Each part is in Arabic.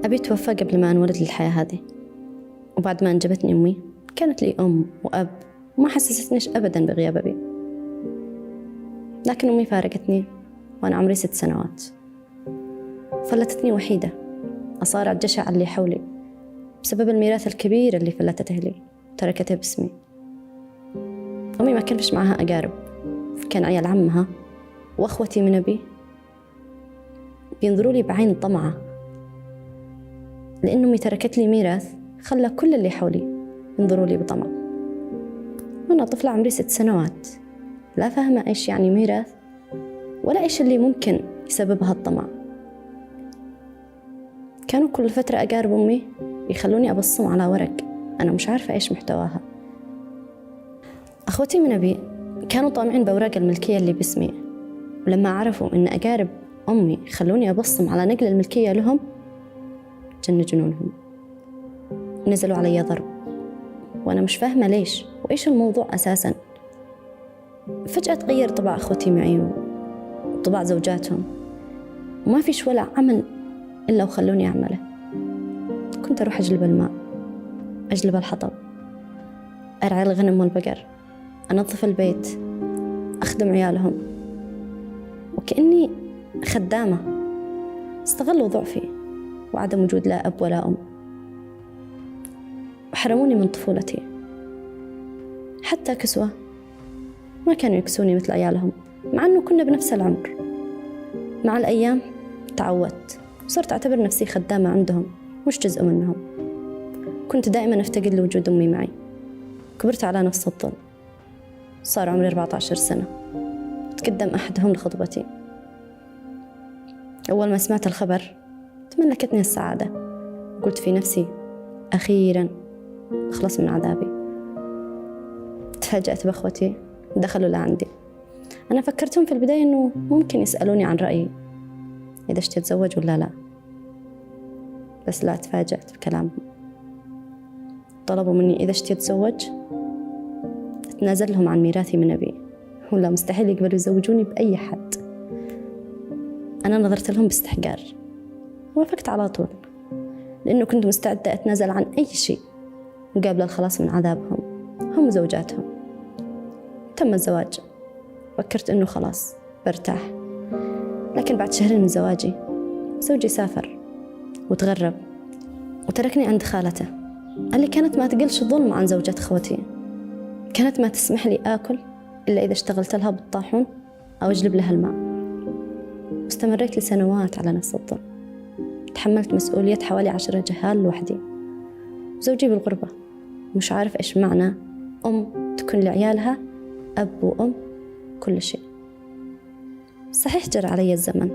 أبي توفى قبل ما أنولد للحياة هذه، وبعد ما أنجبتني أمي كانت لي أم وأب وما حسستنيش أبداً بغياب أبي. لكن أمي فارقتني وأنا عمري 6 سنوات، فلتتني وحيدة أصارع الجشع اللي حولي بسبب الميراث الكبير اللي فلتته لي تركته باسمي. أمي ما كان فيش معها أقارب، كان عيال عمها وأخوتي من أبي بينظروا لي بعين طمعة، لأن أمي تركت لي ميراث خلى كل اللي حولي ينظروا لي بطمع. وأنا طفلة عمري 6 سنوات لا فاهمة إيش يعني ميراث ولا إيش اللي ممكن يسببها الطمع. كانوا كل فترة أقارب أمي يخلوني أبصم على ورق أنا مش عارفة إيش محتواها. أخوتي من أبي كانوا طامعين بأوراق الملكية اللي باسمي، ولما عرفوا إن أقارب أمي خلوني أبصم على نقل الملكية لهم جن جنونهم، نزلوا علي ضرب وأنا مش فاهمة ليش وإيش الموضوع أساساً. فجأة تغير طباع أخوتي معي وطباع زوجاتهم، وما فيش ولا عمل إلا وخلوني أعمله. كنت أروح أجلب الماء، أجلب الحطب، أرعى الغنم والبقر، أنظف البيت، أخدم عيالهم، وكأني خدامة. استغلوا ضعفي وعدم وجود لا أب ولا أم، وحرموني من طفولتي. حتى كسوة ما كانوا يكسوني مثل عيالهم، مع أنه كنا بنفس العمر. مع الأيام تعودت وصرت أعتبر نفسي خدامة عندهم مش جزء منهم. كنت دائما أفتقد لوجود أمي معي. كبرت على نفس الظل، صار عمري 14 سنة. تقدم أحدهم لخطبتي. أول ما سمعت الخبر تملكتني السعادة، قلت في نفسي أخيراً أخلص من عذابي. تفاجأت بأخوتي دخلوا لعندي. أنا فكرتهم في البداية أنه ممكن يسألوني عن رأيي إذا اشتي أتزوج ولا لا، بس لا، تفاجأت بكلامهم. طلبوا مني إذا اشتي أتزوج أتنازل لهم عن ميراثي من أبي، ولا مستحيل يقبلوا يزوجوني بأي حد. أنا نظرت لهم باستحقار، وافقت على طول، لأنه كنت مستعدة أتنازل عن أي شيء مقابل الخلاص من عذابهم هم وزوجاتهم. تم الزواج. فكرت إنه خلاص برتاح، لكن بعد 2 شهر من زواجي زوجي سافر وتغرب وتركني عند خالته اللي كانت ما تقلش ظلم عن زوجة أخوتي. كانت ما تسمح لي آكل إلا إذا اشتغلت لها بالطاحون أو أجلب لها الماء. واستمريت لسنوات على نفس الظلم. تحملت مسؤولية حوالي 10 جهال لوحدي. زوجي بالغربة، مش عارف إيش معنى أم تكون لعيالها أب وأم كل شيء. صحيح جرى علي الزمن،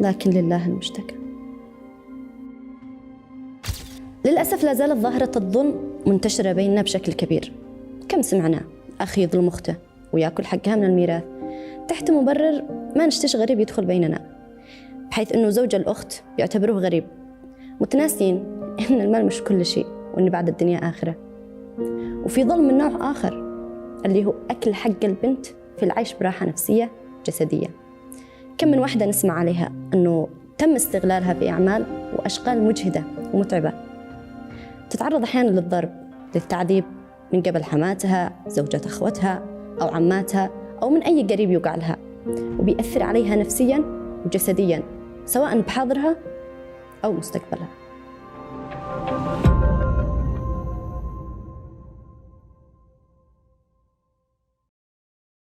لكن لله المشتكى. للأسف لا زالت ظاهرة الظلم منتشرة بيننا بشكل كبير. كم سمعنا أخي يظلم أخته ويأكل حقها من الميراث تحت مبرر ما نشتش غريب يدخل بيننا، بحيث أنه زوج الأخت بيعتبروه غريب، متناسين إن المال مش كل شيء وإن بعد الدنيا آخرة. وفي ظلم من نوع آخر اللي هو أكل حق البنت في العيش براحة نفسية جسدية. كم من واحدة نسمع عليها أنه تم استغلالها في أعمال وأشغال مجهدة ومتعبة، تتعرض أحيانا للضرب، للتعذيب من قبل حماتها، زوجة أخوتها أو عماتها أو من أي قريب يوقع لها، وبيأثر عليها نفسيا وجسديا سواء بحاضرها أو مستقبلها.